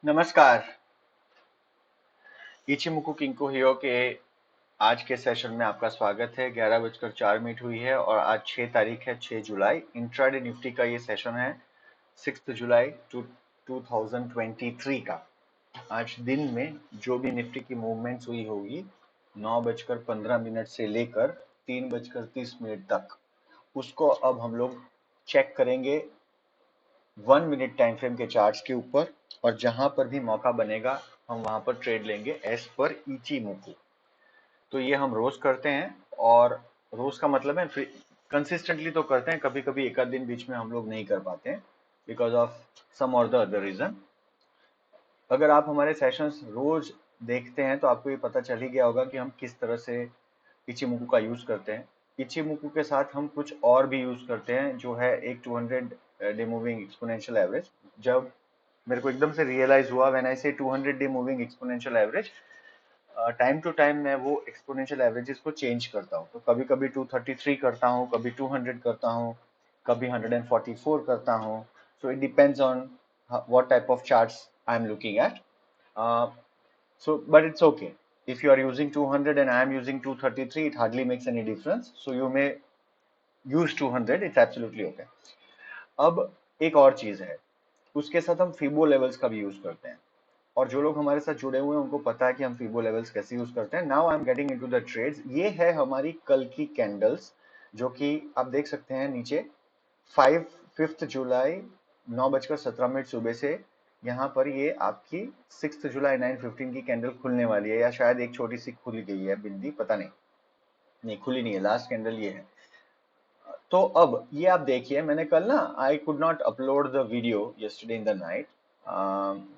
नमस्कार। इचिमुकु किंको हियो के आज के सेशन में आपका स्वागत है। 11:04 हुई है और आज 6 तारीख है, 6 जुलाई। इंट्राडे निफ्टी का ये सेशन है 6 जुलाई 2023 का। आज दिन में जो भी निफ्टी की मूवमेंट्स हुई होगी 9:15 से लेकर 3:30 तक, उसको अब हम लोग चेक करेंगे 1 मिनट टाइम फ्रेम के चार्ट्स के ऊपर, और जहां पर भी मौका बनेगा हम वहां पर ट्रेड लेंगे एज पर इचिमुकु। तो ये हम रोज करते हैं, और रोज का मतलब है कंसिस्टेंटली तो करते हैं, कभी कभी एक आध दिन बीच में हम लोग नहीं कर पाते हैं बिकॉज ऑफ सम और द अदर रीजन। अगर आप हमारे सेशंस रोज देखते हैं तो आपको ये पता चल ही गया होगा कि हम किस तरह से इचिमुकु का यूज करते हैं। इचिमुकु के साथ हम कुछ और भी यूज करते हैं, जो है एक 200 डे मूविंग एक्सपोनेंशियल एवरेज। जब मेरे को एकदम से रियलाइज हुआ when I say 200 day moving exponential average, time to time मैं वो एक्सपोनेंशियल एवरेजेस को चेंज करता हूँ। तो कभी कभी 233 करता हूँ, कभी 200 करता हूँ, कभी 144 करता हूँ। So it depends on what type of charts I'm looking at. But it's okay. If you are using 200 and I am using 233, it hardly makes any difference. So you may use 200. It's absolutely okay. अब एक और चीज है, उसके साथ हम फिबो levels का भी यूज करते हैं। और जो लोग हमारे साथ जुड़े हुए हैं उनको पता है कि हम फिबो लेवल्स कैसे यूज करते हैं। Now I am getting into the trades. ये है हमारी कल की कैंडल्स, जो कि आप देख सकते हैं नीचे 5 जुलाई 9:17 सुबह से यहाँ पर ये आपकी 6 जुलाई 9:15 की कैंडल खुलने वाली है, या शायद एक छोटी सी खुल गई है बिंदी, पता नहीं। नहीं खुली नहीं है, लास्ट कैंडल ये है। तो अब ये आप देखिए, मैंने कल ना I could not upload the video yesterday in the night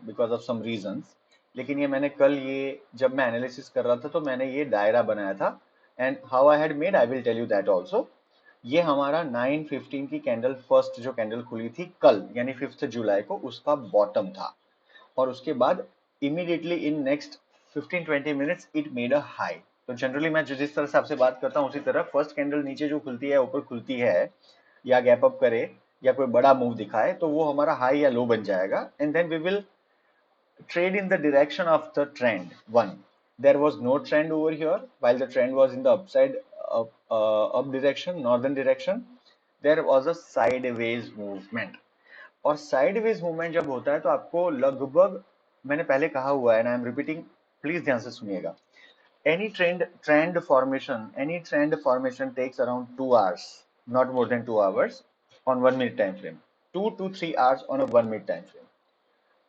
because of some reasons. लेकिन ये मैंने कल, ये जब मैं एनालिसिस कर रहा था तो मैंने ये डायरा बनाया था, and how I had made I will tell you that also. ये हमारा 9:15 की कैंडल, फर्स्ट जो कैंडल खुली थी कल यानी 5 जुलाई को, उसका बॉटम था। और उसके बाद immediately in next 15-20 minutes it made a high. तो जनरली मैं जिस तरह से आपसे बात करता हूँ उसी तरह फर्स्ट कैंडल नीचे जो खुलती है, ऊपर खुलती है, या गैप अप करे या कोई बड़ा मूव दिखाए, तो वो हमारा हाई या लो बन जाएगा, and then we will trade in the direction of the trend. One, there was no trend over here while the trend was in the upside up direction, northern direction. There was a sideways movement. और sideways movement जब होता है तो आपको लगभग, मैंने पहले कहा हुआ है, आई एम रिपीटिंग, प्लीज ध्यान से सुनिएगा। any trend formation takes around 2 hours, not more than 2 hours on 1 minute time frame, 2 to 3 hours on a 1 minute time frame।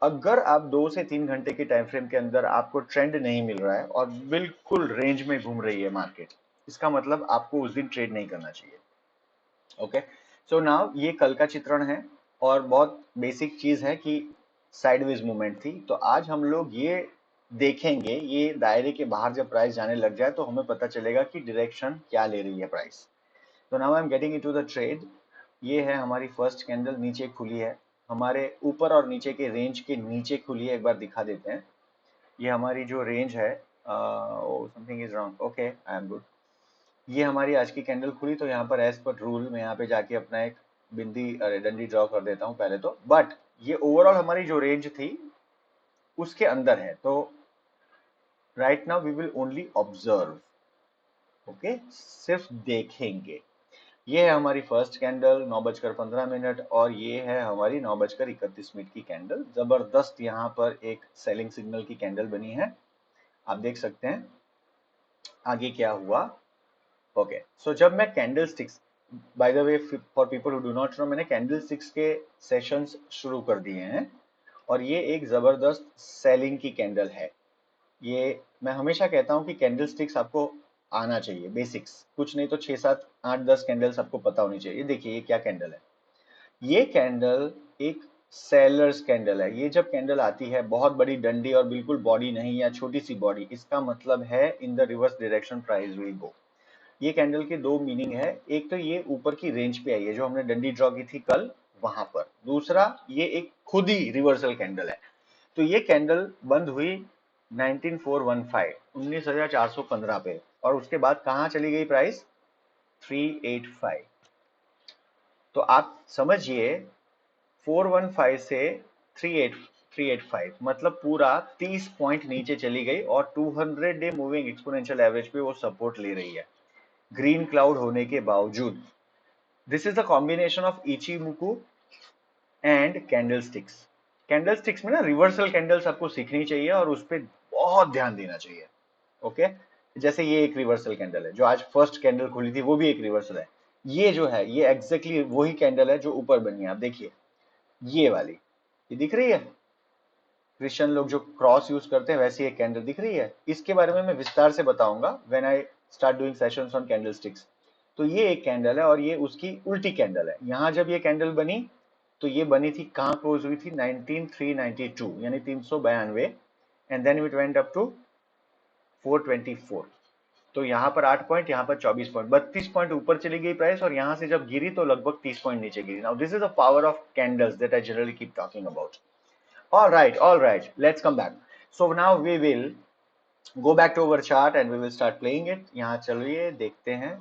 अगर आप 2 से 3 घंटे के टाइम फ्रेम के अंदर आपको ट्रेंड नहीं मिल रहा है और बिल्कुल रेंज में घूम रही है मार्केट, इसका मतलब आपको उस दिन ट्रेड नहीं करना चाहिए। ओके, सो नाउ ये कल का चित्रण है, और बहुत बेसिक चीज है कि साइडवेज मूवमेंट थी। तो आज हम लोग ये देखेंगे, ये दायरे के बाहर जब प्राइस जाने लग जाए तो हमें पता चलेगा कि डायरेक्शन क्या ले रही है प्राइस। तो now I am getting into the trade. ये है हमारी फर्स्ट कैंडल, नीचे खुली है, हमारे ऊपर और नीचे के रेंज के नीचे खुली है। एक बार दिखा देते हैं, ये हमारी जो रेंज है, something is wrong, okay I am good. ये हमारी आज की कैंडल खुली, तो यहाँ पर एज पर रूल मैं यहाँ पे जाके अपना एक बिंदी, अरे डंडी ड्रॉ कर देता हूँ पहले तो। बट ये ओवरऑल हमारी जो रेंज थी उसके अंदर है, तो right now we will only observe. Okay, सिर्फ देखेंगे। ये है हमारी फर्स्ट कैंडल 9:15, और ये है हमारी 9:31 की कैंडल। जबरदस्त यहाँ पर एक सेलिंग सिग्नल की कैंडल बनी है, आप देख सकते हैं। आगे क्या हुआ, ओके सो जब मैं candle sticks, by the way for people who do not know, मैंने कैंडल स्टिक्स के सेशंस शुरू कर दिए हैं, और ये एक जबरदस्त सेलिंग की कैंडल है। ये मैं हमेशा कहता हूं कि कैंडल स्टिक्स आपको आना चाहिए, बेसिक्स कुछ नहीं तो 6 7 8 10 कैंडल्स आपको पता होनी चाहिए। देखिए ये क्या कैंडल है, ये कैंडल एक सेलर्स कैंडल है। ये जब कैंडल आती है बहुत बड़ी डंडी और बिल्कुल बॉडी नहीं या छोटी सी बॉडी, इसका मतलब है इन the reverse direction price will go. ये कैंडल के दो मीनिंग है, एक तो ये ऊपर की रेंज पे आई है जो हमने डंडी ड्रॉ की थी कल वहां पर, दूसरा ये एक खुद ही रिवर्सल कैंडल है। तो ये कैंडल बंद हुई 19415 19,415 पे, और उसके बाद कहां चली गई प्राइस, 385। तो आप समझिए 415 से 38 385 मतलब पूरा 30 पॉइंट नीचे चली गई और 200 डे मूविंग एक्सपोनेंशियल एवरेज पे वो सपोर्ट ले रही है ग्रीन क्लाउड होने के बावजूद। This is the combination of Ichimoku and candlesticks. Candlesticks में ना रिवर्सल कैंडल्स आपको सीखनी चाहिए और उस पर बहुत ध्यान देना चाहिए। ओके, जैसे ये एक रिवर्सल कैंडल है जो आज फर्स्ट कैंडल खुली थी, वो भी एक रिवर्सल है। ये जो है ये एग्जैक्टली वही कैंडल है जो ऊपर बनी है, आप देखिए ये वाली, ये दिख रही है। क्रिश्चियन लोग जो क्रॉस यूज करते हैं वैसी एक कैंडल दिख रही है। इसके बारे में मैं विस्तार से बताऊंगा when I start doing sessions on candlesticks. तो ये एक कैंडल है और ये उसकी उल्टी कैंडल है। यहां जब ये कैंडल बनी तो ये बनी थी, कहां क्लोज हुई थी, 19392 यानी 392, and then it went up to 424। तो यहाँ पर 8 पॉइंट, यहाँ पर 24 पॉइंट, 32 पॉइंट ऊपर चली गई प्राइस और यहाँ से जब गिरी तो लगभग 30 पॉइंट नीचे गिरी। Now this is the power of candles that I generally keep talking about. all right, let's come back. So now we will go back to our chart and we will start playing it. यहाँ चलिए देखते हैं।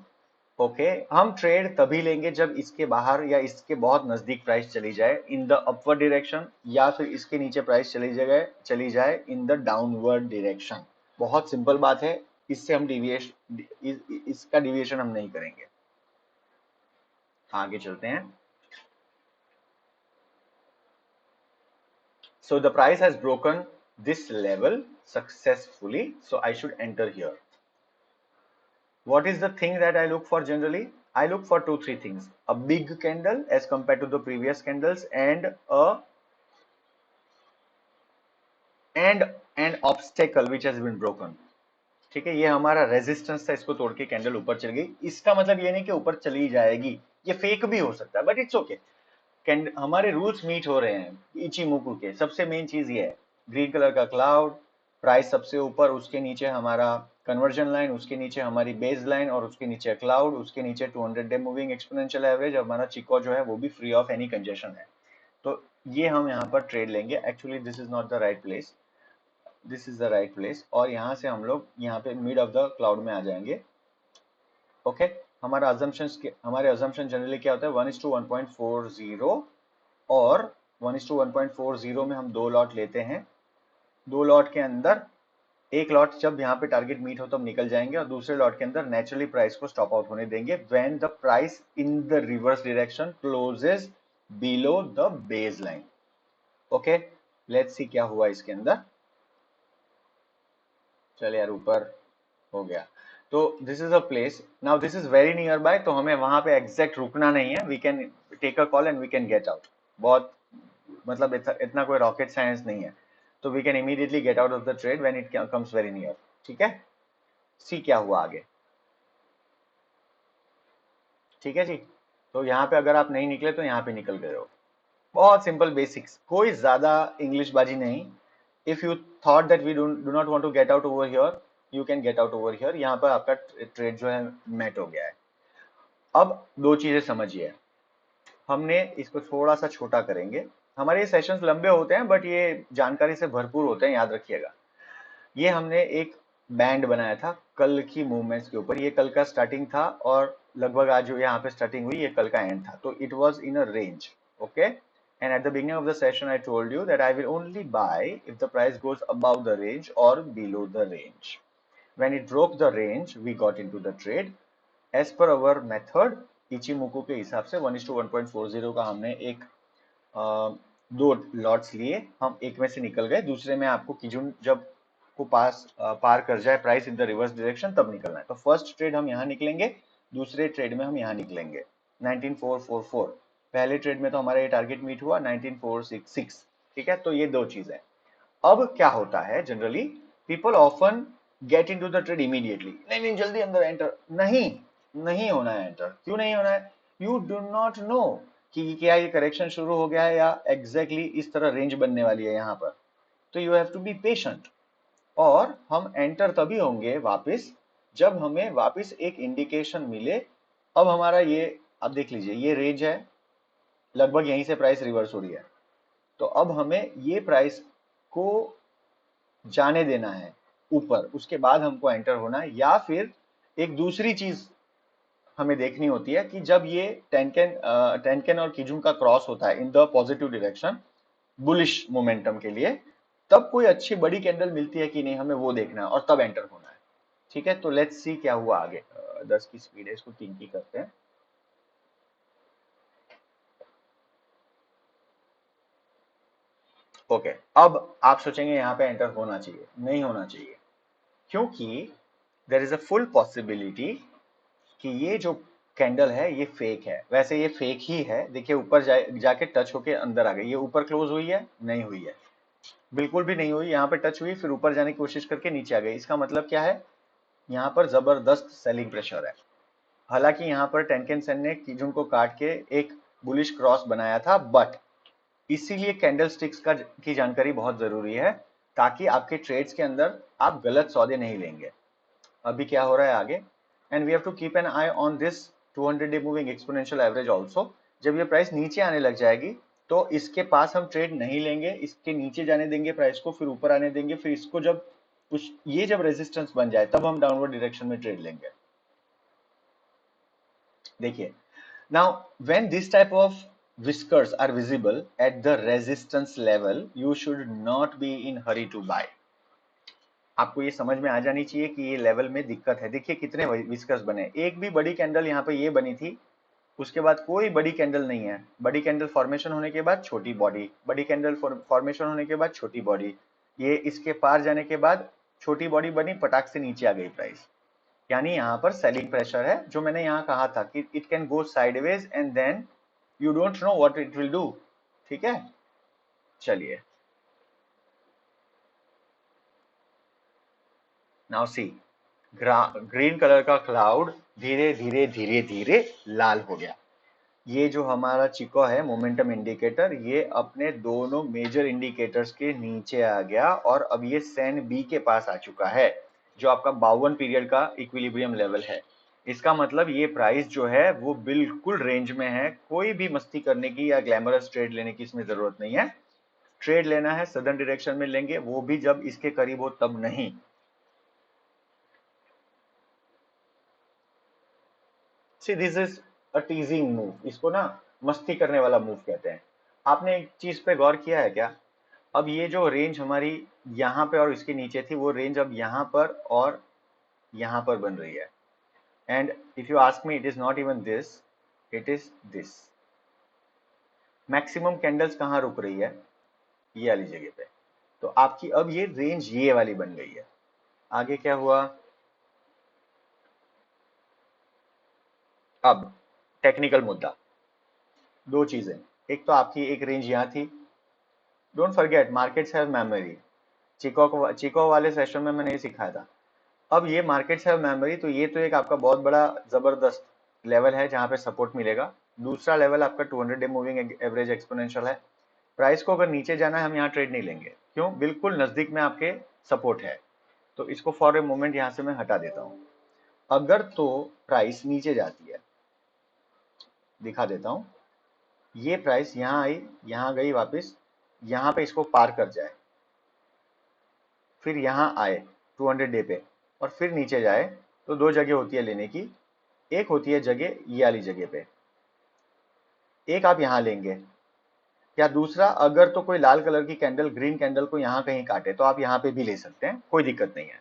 Okay, हम trade तभी लेंगे जब इसके बाहर या इसके बहुत नजदीक प्राइस चली जाए इन द अपवर्ड डायरेक्शन, या फिर इसके नीचे प्राइस चली जाए इन द डाउनवर्ड डायरेक्शन। बहुत सिंपल बात है, इससे हम इसका डिविएशन हम नहीं करेंगे। आगे चलते हैं। So the price has broken this level successfully, so I should enter here. What is the thing that I look for generally? I look for 2-3 things: a big candle as compared to the previous candles, and an obstacle which has been broken. ठीक है, ये हमारा resistance था, इसको तोड़ के candle ऊपर चल गई। इसका मतलब ये नहीं कि ऊपर चली जाएगी, ये फेक भी हो सकता है, बट इट्स ओके। हमारे रूल्स मीट हो रहे हैं इचिमुकु के। सबसे मेन चीज ये है, ग्रीन कलर का क्लाउड, प्राइस सबसे ऊपर, उसके नीचे हमारा कन्वर्जन लाइन, उसके नीचे हमारी बेस लाइन, और उसके नीचे क्लाउड, उसके नीचे 200 डे मूविंग एक्सपोनेंशियल एवरेज। हमारा चिको जो है वो भी फ्री ऑफ एनी कंजेशन है। तो ये हम यहाँ पर ट्रेड लेंगे। Actually this is not the right place, this is the right place, और यहाँ से हम लोग यहाँ पे मिड ऑफ द क्लाउड में आ जाएंगे। ओके, हमारे अजम्पशन जनरली क्या होता है, 1:1.40, और 1:1.40 में हम 2 लॉट लेते हैं। 2 लॉट के अंदर एक लॉट जब यहाँ पे टारगेट मीट हो तब निकल जाएंगे, और दूसरे लॉट के अंदर नेचुरली प्राइस को स्टॉप आउट होने देंगे when the price in the reverse direction closes below the base line. Okay, let's see क्या हुआ इसके अंदर। चल यार, ऊपर हो गया। तो this is a place, now this is very nearby, तो हमें वहां पे एग्जैक्ट रुकना नहीं है। We can take a call and we can get out. बहुत मतलब इतना कोई रॉकेट साइंस नहीं है। तो we can immediately get out of the trade when it comes very near. ठीक है, सी क्या हुआ आगे। ठीक है जी, तो यहाँ पे अगर आप नहीं निकले तो यहाँ पे निकल गए हो। बहुत सिंपल बेसिक्स, कोई ज्यादा इंग्लिश बाजी नहीं। If you thought that we do not want to get out over here, you can get out over here. यहाँ पर आपका ट्रेड जो है मेट हो गया है। अब दो चीजें समझिए, हमने इसको थोड़ा सा छोटा करेंगे। हमारे ये सेशंस लंबे होते हैं बट ये जानकारी से भरपूर होते हैं, याद रखिएगा। ये हमने एक बैंड बनाया था कल की मूवमेंट्स के ऊपर। ये कल का स्टार्टिंग था और लगभग आज जो यहाँ पे स्टार्टिंग हुई ये कल का एंड था। तो it was in a range, okay, and at the beginning of the session I told you that I will only buy if the price goes above the range और below the range. When it broke the range we got into the trade as per our method. इचिमुकु के हिसाब से 1:1.40 का हमने एक दो lots लिए, हम एक में से निकल गए, दूसरे में आपको किजुन जब को पार कर जाए price in the reverse direction तब निकलना है। तो फर्स्ट ट्रेड हम यहाँ निकलेंगे, दूसरे ट्रेड में हम यहाँ निकलेंगे 19444। पहले ट्रेड में तो हमारा ये टारगेट मीट हुआ 19466। ठीक है, तो ये दो चीजें। अब क्या होता है, generally people often get into the trade immediately. नहीं नहीं, जल्दी अंदर एंटर नहीं, नहीं होना है एंटर। क्यों नहीं होना है? यू डू नॉट नो कि क्या ये करेक्शन शुरू हो गया है या एग्जैक्टली इस तरह रेंज बनने वाली है यहाँ पर। तो you have to be patient, और हम एंटर तभी होंगे वापस जब हमें वापस एक इंडिकेशन मिले। अब हमारा ये, अब देख लीजिए, ये रेंज है, लगभग यहीं से प्राइस रिवर्स हो रही है। तो अब हमें ये प्राइस को जाने देना है ऊपर, उसके बाद हमको एंटर होना है। या फिर एक दूसरी चीज हमें देखनी होती है कि जब ये टेनकेन और किजुन का क्रॉस होता है in the positive direction, bullish momentum के लिए, तब कोई अच्छी बड़ी कैंडल मिलती है कि नहीं हमें वो देखना है और तब एंटर होना है। ठीक है, तो लेट्स सी क्या हुआ आगे। 10 की स्पीड है, इसको 3 की करते हैं। ओके, अब आप सोचेंगे यहाँ पे एंटर होना चाहिए, नहीं होना चाहिए, क्योंकि there is a full possibility कि ये जो कैंडल है ये फेक है। वैसे ये फेक ही है, देखिए ऊपर जाके टच होके अंदर आ गई, ये ऊपर क्लोज हुई है, नहीं हुई है, बिल्कुल भी नहीं हुई। यहाँ पे टच हुई, फिर ऊपर जाने की कोशिश करके नीचे आ गई। इसका मतलब क्या है, यहाँ पर जबरदस्त सेलिंग प्रेशर है। हालांकि यहाँ पर टेनकेन सेन ने कीजुन को काट के एक बुलिश क्रॉस बनाया था, बट इसीलिए कैंडल स्टिक्स का की जानकारी बहुत जरूरी है, ताकि आपके ट्रेड्स के अंदर आप गलत सौदे नहीं लेंगे। अभी क्या हो रहा है आगे, and we have to keep an eye on this 200 day moving exponential average also. जब ये प्राइस नीचे आने लग जाएगी तो इसके पास हम ट्रेड नहीं लेंगे, इसके नीचे जाने देंगे प्राइस को, फिर ऊपर आने देंगे, फिर इसको जब कुछ ये जब रेजिस्टेंस बन जाए तब हम डाउनवर्ड डायरेक्शन में ट्रेड लेंगे। देखिए, now when this type of whiskers are visible at the resistance level, you should not be in hurry to buy। आपको ये समझ में आ जानी चाहिए कि ये लेवल में दिक्कत है। देखिए कितने विस्कर्स बने, एक भी बड़ी कैंडल यहाँ पे ये बनी थी, उसके बाद कोई बड़ी कैंडल नहीं है। बड़ी कैंडल फॉर्मेशन होने के बाद छोटी बॉडी, बड़ी कैंडल फॉर्मेशन होने के बाद छोटी बॉडी, ये इसके पार जाने के बाद छोटी बॉडी बनी, पटाख से नीचे आ गई प्राइस। यानी यहाँ पर सेलिंग प्रेशर है, जो मैंने यहाँ कहा था कि it can go sideways and then you don't know what it will do. ठीक है, चलिए नाउ सी, ग्रीन कलर का क्लाउड धीरे धीरे धीरे धीरे लाल हो गया। ये जो हमारा चिको है मोमेंटम इंडिकेटर, ये अपने दोनों मेजर इंडिकेटर्स के नीचे आ गया और अब ये सेन बी के पास आ चुका है, जो आपका 52 पीरियड का इक्विलिब्रियम लेवल है। इसका मतलब ये प्राइस जो है वो बिल्कुल रेंज में है, कोई भी मस्ती करने की या ग्लैमरस ट्रेड लेने की इसमें जरूरत नहीं है। ट्रेड लेना है सदर्न डायरेक्शन में लेंगे, वो भी जब इसके करीब हो तब नहीं। See this is a टीजिंग move, इसको ना मस्ती करने वाला मूव कहते हैं। आपने एक चीज पे गौर किया है क्या, अब ये जो रेंज हमारी यहाँ पे और इसके नीचे थी, वो रेंज अब यहाँ पर और यहाँ पर बन रही है। And if you ask me, it is not even this, it is this. Maximum candles कहाँ रुक रही है, ये वाली जगह पे। तो आपकी अब ये रेंज ये वाली बन गई है। आगे क्या हुआ, अब टेक्निकल मुद्दा, दो चीजें। एक तो आपकी एक रेंज यहाँ थी, don't forget markets have memory. चिको वाले सेशन में मैंने ये सिखाया था। अब ये मार्केट्स हैव मेमोरी, तो ये तो एक आपका बहुत बड़ा जबरदस्त लेवल है जहां पे सपोर्ट मिलेगा। दूसरा लेवल आपका 200 डे मूविंग एवरेज एक्सपोनेंशियल है। प्राइस को अगर नीचे जाना है हम यहाँ ट्रेड नहीं लेंगे, क्यों, बिल्कुल नजदीक में आपके सपोर्ट है। तो इसको फॉर ए मोमेंट यहाँ से मैं हटा देता हूँ। अगर तो प्राइस नीचे जाती है, दिखा देता हूँ, ये प्राइस यहाँ आई, यहाँ गई वापस, यहाँ पे इसको पार कर जाए, फिर यहाँ आए 200 डे पे और फिर नीचे जाए, तो दो जगह होती है लेने की। एक होती है जगह ये वाली जगह पे, एक आप यहाँ लेंगे, या दूसरा अगर तो कोई लाल कलर की कैंडल ग्रीन कैंडल को यहाँ कहीं काटे तो आप यहाँ पे भी ले सकते हैं, कोई दिक्कत नहीं है।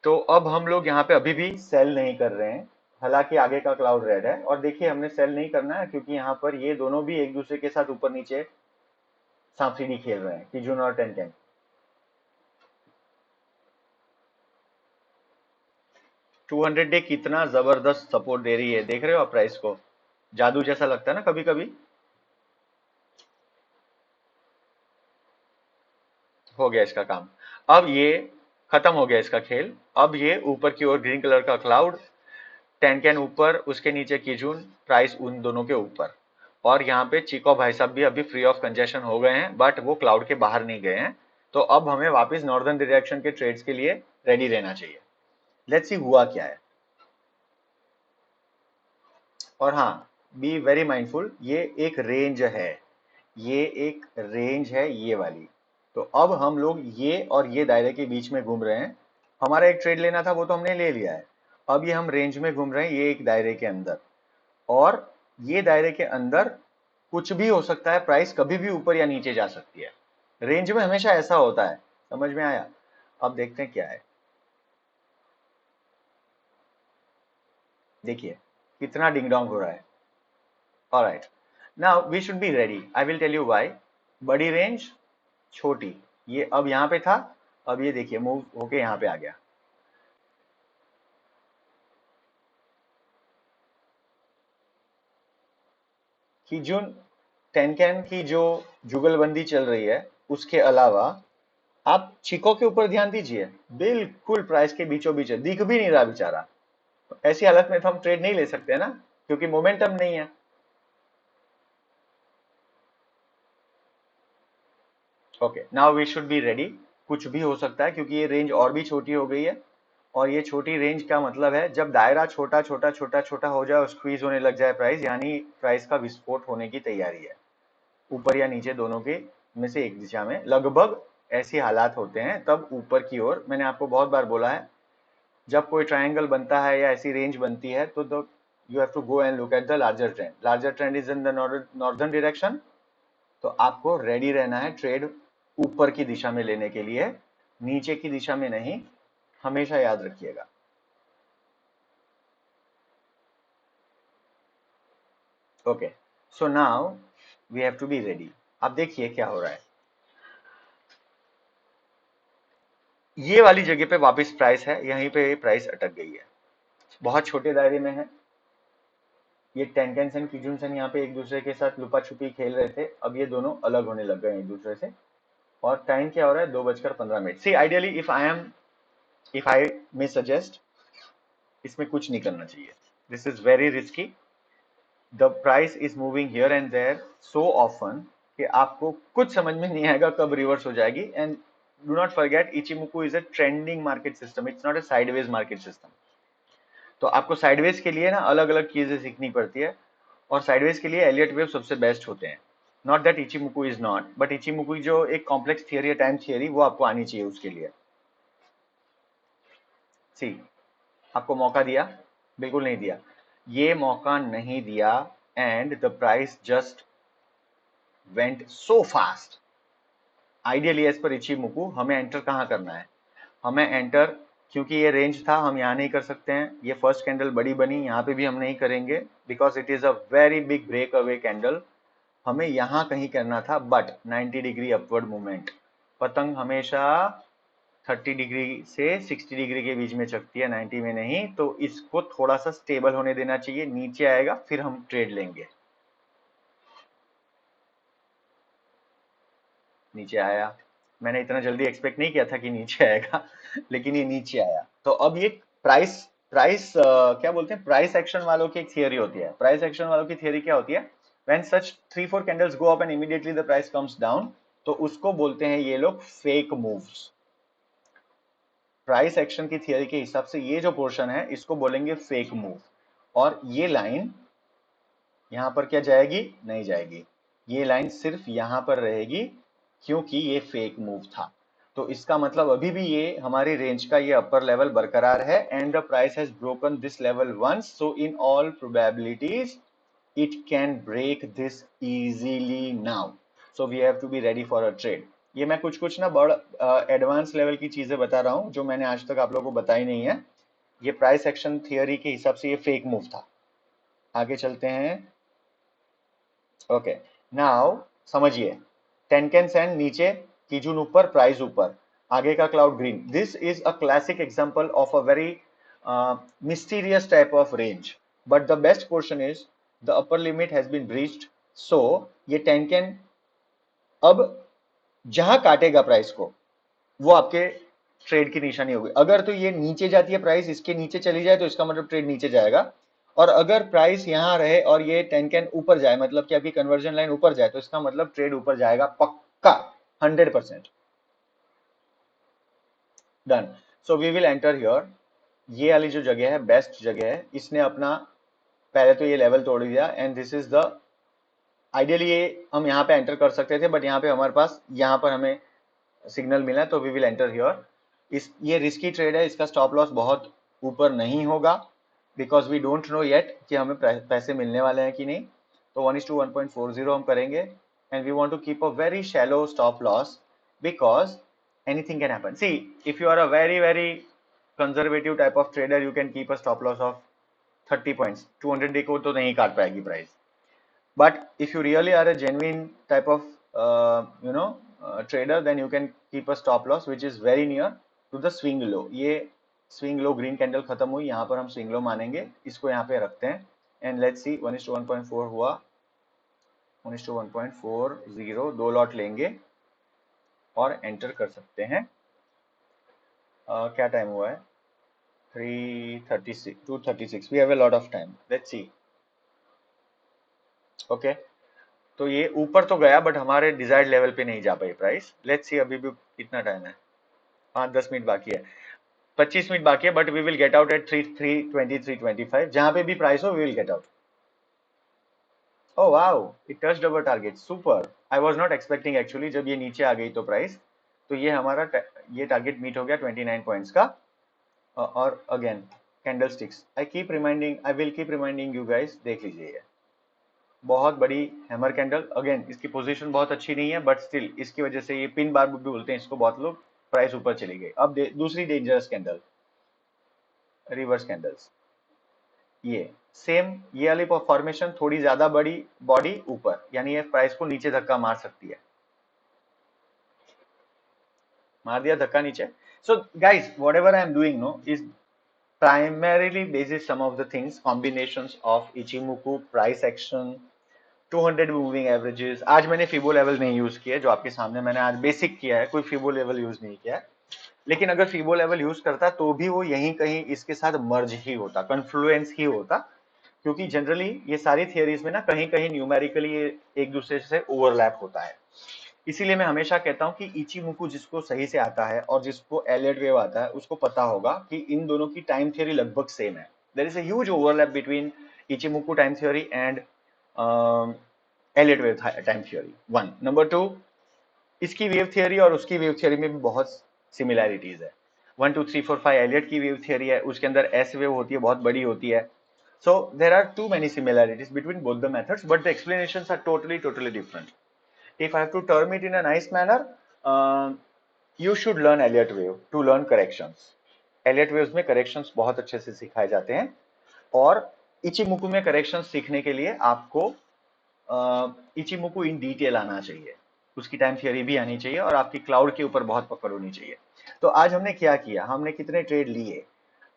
तो अब हम लोग यहाँ पे अभी भी सेल नहीं कर रहे हैं, हालांकि आगे का क्लाउड रेड है। और देखिए हमने सेल नहीं करना है क्योंकि यहाँ पर ये दोनों भी एक दूसरे के साथ ऊपर नीचे सांप सीढ़ी खेल रहे हैं, किजुन और टेनकेन। 200 डे कितना जबरदस्त सपोर्ट दे रही है, देख रहे हो आप प्राइस को, जादू जैसा लगता है ना कभी कभी। हो गया इसका काम, अब ये खत्म हो गया इसका खेल। अब ये ऊपर की ओर ग्रीन कलर का क्लाउड, टेनकेन ऊपर, उसके नीचे किजुन, प्राइस उन दोनों के ऊपर। और यहाँ पे चिको भाई साहब भी अभी फ्री ऑफ कंजेशन हो गए हैं, बट वो क्लाउड के बाहर नहीं गए हैं। तो अब हमें वापस नॉर्दर्न डायरेक्शन के ट्रेड्स के लिए रेडी रहना चाहिए। लेट्स सी हुआ क्या है। और हाँ, बी वेरी माइंडफुल, ये एक रेंज है, ये एक रेंज है ये वाली। तो अब हम लोग ये और ये दायरे के बीच में घूम रहे हैं। हमारा एक ट्रेड लेना था वो तो हमने ले लिया है, अब ये हम रेंज में घूम रहे हैं, ये एक दायरे के अंदर। और ये दायरे के अंदर कुछ भी हो सकता है, प्राइस कभी भी ऊपर या नीचे जा सकती है, रेंज में हमेशा ऐसा होता है। समझ में आया? अब देखते हैं क्या है। देखिए कितना डिंग डोंग हो रहा है। Alright, now we should be ready, I will tell you why. बड़ी रेंज, छोटी, ये अब यहाँ पे था, अब ये देखिए मूव होके यहाँ पे आ गया। कि जो टेनकैन की जो जुगलबंदी चल रही है उसके अलावा आप चिको के ऊपर ध्यान दीजिए, बिल्कुल प्राइस के बीचों बीच है, दिख भी नहीं रहा बेचारा। ऐसी हालत में तो हम ट्रेड नहीं ले सकते ना, क्योंकि मोमेंटम नहीं है। Okay, now we should be ready. कुछ भी हो सकता है क्योंकि ये रेंज और भी छोटी हो गई है, और ये छोटी रेंज का मतलब है जब दायरा छोटा छोटा छोटा छोटा हो जाए और स्क्वीज होने लग जाए प्राइस, यानी प्राइस का विस्फोट होने की तैयारी है, ऊपर या नीचे दोनों के में से एक दिशा में लगभग ऐसी हालात होते हैं, तब ऊपर की ओर। मैंने आपको बहुत बार बोला है, जब कोई ट्रायंगल बनता है या ऐसी रेंज बनती है तो you have to go and look at the larger trend. Larger trend is in the northern direction, तो आपको रेडी रहना है ट्रेड ऊपर की दिशा में लेने के लिए, नीचे की दिशा में नहीं, हमेशा याद रखिएगा। Okay, so now we have to be ready. अब देखिए क्या हो रहा है, ये वाली जगह पे वापस प्राइस है, यहीं पे प्राइस अटक गई है, बहुत छोटे दायरे में है। ये टेंकेन सेन किजुन सेन यहाँ पे एक दूसरे के साथ लुपा छुपी खेल रहे थे, अब ये दोनों अलग होने लग गए एक दूसरे से। और टाइम क्या हो रहा है, 2:15। See ideally if I may suggest, इसमें कुछ नहीं करना चाहिए, this is very risky. The price is moving here and there so often कि आपको कुछ समझ में नहीं आएगा कब रिवर्स हो जाएगी। And do not forget, Ichimoku is a trending market system, it's not a sideways market system. तो आपको साइडवेज के लिए ना अलग अलग चीजें सीखनी पड़ती है, और साइडवेज के लिए एलियट वेव सबसे बेस्ट होते हैं। Not that Ichimoku is not, but Ichimoku जो एक कॉम्प्लेक्स थियरी है, टाइम थियरी, वो आपको आनी चाहिए उसके लिए। सी, आपको मौका दिया? बिल्कुल नहीं दिया, ये मौका नहीं दिया। And the price just went so fast. Ideally as per Ichimoku हमें एंटर कहाँ करना है, हमें एंटर, क्योंकि ये रेंज था हम यहाँ नहीं कर सकते हैं, ये फर्स्ट कैंडल बड़ी बनी, यहाँ पे भी हम नहीं करेंगे because it is a very big breakaway candle. हमें यहाँ कहीं करना था, बट 90 डिग्री अपवर्ड मूवमेंट, पतंग हमेशा 30 डिग्री से 60 डिग्री के बीच में चलती है, 90 में नहीं। तो इसको थोड़ा सा स्टेबल होने देना चाहिए, नीचे आएगा फिर हम ट्रेड लेंगे। नीचे आया, मैंने इतना जल्दी एक्सपेक्ट नहीं किया था कि नीचे आएगा लेकिन ये नीचे आया। तो अब ये प्राइस प्राइस क्या बोलते हैं, प्राइस एक्शन वालों की एक थियरी होती है। प्राइस एक्शन वालों की थियरी क्या होती है, when such 3-4 candles go up and immediately the price comes down, तो उसको बोलते हैं ये लोग फेक मूव्स। प्राइस एक्शन की थियरी के हिसाब से ये जो पोर्शन है इसको बोलेंगे फेक मूव। और ये लाइन यहां पर क्या जाएगी, नहीं जाएगी, ये लाइन सिर्फ यहां पर रहेगी, क्योंकि ये फेक मूव था। तो इसका मतलब अभी भी ये हमारी रेंज का ये अपर लेवल बरकरार है, and the price has broken this level once, so in all probabilities it can break this easily now, so we have to be ready for a trade। ये मैं कुछ कुछ ना बड़ा एडवांस लेवल की चीजें बता रहा हूं जो मैंने आज तक आप लोगों को बताई नहीं है। ये प्राइस एक्शन थियरी के हिसाब से ये फेक मूव था। आगे चलते हैं। ओके, नाउ समझिए, टेनकेन सेन नीचे, कीजून ऊपर, प्राइस ऊपर, आगे का cloud green. This is a classic example of a very mysterious type of range, but the best portion is the upper limit has been breached। so ये टेनकेन अब जहां काटेगा प्राइस को वो आपके ट्रेड की निशानी होगी। अगर तो ये नीचे जाती है, प्राइस इसके नीचे चली जाए, तो इसका मतलब ट्रेड नीचे जाएगा। और अगर प्राइस यहां रहे और ये टेनकेन ऊपर जाए, मतलब कि आपकी कन्वर्जन लाइन ऊपर जाए, तो इसका मतलब ट्रेड ऊपर जाएगा पक्का, 100%। Done, so we will enter here. ये वाली जो जगह है बेस्ट जगह है, इसने अपना पहले तो ये लेवल तोड़ दिया, and this is the, ideally ये हम यहाँ पे एंटर कर सकते थे, बट यहाँ पे हमारे पास यहाँ पर हमें सिग्नल मिला, तो वी विल एंटर हियर। ये रिस्की ट्रेड है, इसका स्टॉप लॉस बहुत ऊपर नहीं होगा, because we don't know yet कि हमें पैसे मिलने वाले हैं कि नहीं। तो 1:1.40 हम करेंगे and we want to keep a very shallow stop loss because anything can happen. See, if you are a very conservative type of trader, you can keep a stop loss of 30 points. 200 day को तो नहीं काट पाएगी price. But if you really are a genuine type of trader, then you can keep a stop loss which is very near to the swing low. ये swing low green candle खत्म हुई, यहाँ पर हम swing low मानेंगे, इसको यहाँ पे रखते हैं and let's see 1:1.4 हुआ, 1:1.40 दो लॉट लेंगे और एंटर कर सकते हैं. क्या टाइम हुआ है? 3:36, 2:36. We have a lot of time. Let's see. Okay. तो ये ऊपर तो गया बट हमारे डिजायर्ड लेवल पे नहीं जा पाई प्राइस. लेट्स सी अभी भी कितना टाइम है. 5-10 मिनट बाकी है, 25 मिनट बाकी है, but we will get out at 3:20, 3:25. जहां पे भी प्राइस हो we will get out. Oh wow, it touched our target. Super. I was not expecting actually. जब ये नीचे आ गई तो प्राइस, तो ये हमारा ये टारगेट मीट हो गया 29 पॉइंट्स का. और again candle sticks, I will keep reminding you guys. देख लीजिए ये बहुत बड़ी हैमर कैंडल. अगेन इसकी पोजीशन बहुत अच्छी नहीं है बट स्टिल इसकी वजह से ये पिन बार भी बोलते हैं इसको बहुत लोग, प्राइस ऊपर चली गई. अब दूसरी डेंजरस कैंडल, रिवर्स कैंडल्स. ये सेम, ये वाली फॉर्मेशन थोड़ी ज्यादा बड़ी बॉडी ऊपर, यानी ये प्राइस को नीचे धक्का मार सकती है. मार दिया धक्का नीचे. So guys, whatever I am doing now is primarily basis some of the things, combinations of Ichimoku, price action, 200 moving averages. आज मैंने फिबो लेवल नहीं यूज किया, जो आपके सामने मैंने आज बेसिक किया है, कोई फिबो लेवल यूज नहीं किया. लेकिन अगर फिबो लेवल यूज करता तो भी वो यहीं कहीं इसके साथ मर्ज ही होता, कन्फ्लुएंस ही होता, क्योंकि जनरली ये सारी थियरीज में ना कहीं कहीं न्यूमेरिकली एक दूसरे से ओवरलैप होता है. इसीलिए मैं हमेशा कहता हूं कि इचिमुकु जिसको सही से आता है और जिसको एलियट वेव आता है उसको पता होगा कि इन दोनों की टाइम थ्योरी लगभग सेम है. There is a huge overlap between Ichimoku time theory and Elliott wave time theory. One. Number two, इसकी वेव थ्योरी और उसकी वेव थ्योरी में भी बहुत सिमिलैरिटीज है. 1 2 3 4 5 एलियट की वेव थ्योरी है, उसके अंदर एस वेव होती है, बहुत बड़ी होती है. So there are too many similarities between both the methods, but the explanations are totally different. If I have to term it in a nice manner, you should learn Elliott wave to learn corrections. Elliott waves में corrections बहुत अच्छे से सिखाए जाते हैं और इचिमुकु में corrections सीखने के लिए आपको इचिमुकु इन डिटेल आना चाहिए, उसकी टाइम थियरी भी आनी चाहिए और आपकी क्लाउड के ऊपर बहुत पकड़ होनी चाहिए. तो आज हमने क्या किया, हमने कितने ट्रेड लिए,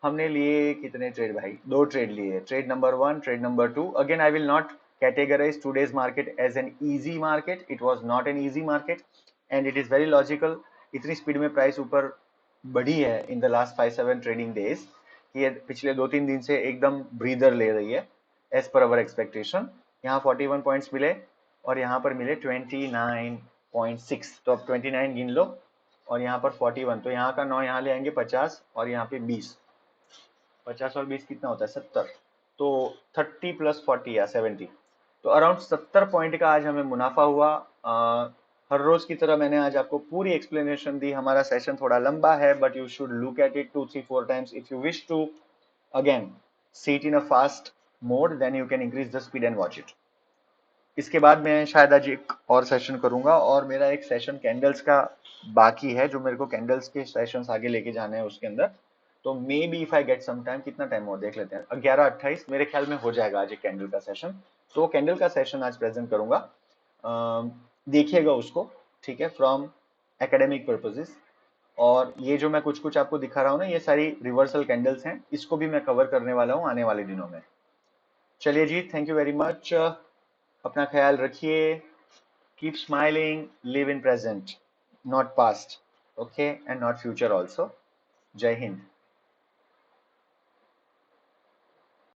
हमने लिए कितने ट्रेड भाई, दो ट्रेड लिए. Trade number 1, trade number 2. Again I will not categorize today's market as an easy market. It was not an easy market and it is very logical. इतनी स्पीड में प्राइस ऊपर बढ़ी है in the last 5-7 trading days कि ये पिछले 2-3 दिन से एकदम ब्रीदर ले रही है एज पर अवर एक्सपेक्टेशन. यहाँ 41 पॉइंट्स मिले और यहाँ पर मिले 29.6. तो अब 29 गिन लो और यहाँ पर 41, तो यहाँ का 9 यहाँ ले आएंगे 50 और यहाँ पे 20. 50 और 20 कितना होता है? 70. तो 30 + 40 या 70, तो अराउंड 70 पॉइंट का आज हमें मुनाफा हुआ. हर रोज की तरह मैंने आज आपको पूरी एक्सप्लेनेशन दी. हमारा सेशन थोड़ा लंबा है but you should look at it 2-3-4 times if you wish to again see it in a fast mode, then you can increase the speed and watch it. इसके बाद मैं शायद आज एक और सेशन करूंगा और मेरा एक सेशन कैंडल्स का बाकी है, जो मेरे को कैंडल्स के सेशंस आगे लेके जाने हैं उसके अंदर. तो maybe if I get some time, कितना टाइम हो देख लेते हैं, 11:28 मेरे ख्याल में हो जाएगा आज एक कैंडल का सेशन. तो कैंडल का सेशन आज प्रेजेंट करूंगा, देखिएगा उसको, ठीक है, फ्रॉम एकेडमिक पर्पसेस. और ये जो मैं कुछ कुछ आपको दिखा रहा हूँ ना, ये सारी रिवर्सल कैंडल्स हैं, इसको भी मैं कवर करने वाला हूँ आने वाले दिनों में. चलिए जी, थैंक यू वेरी मच. अपना ख्याल रखिए. Keep smiling, live in present, not past, okay, and not future also. जय हिंद.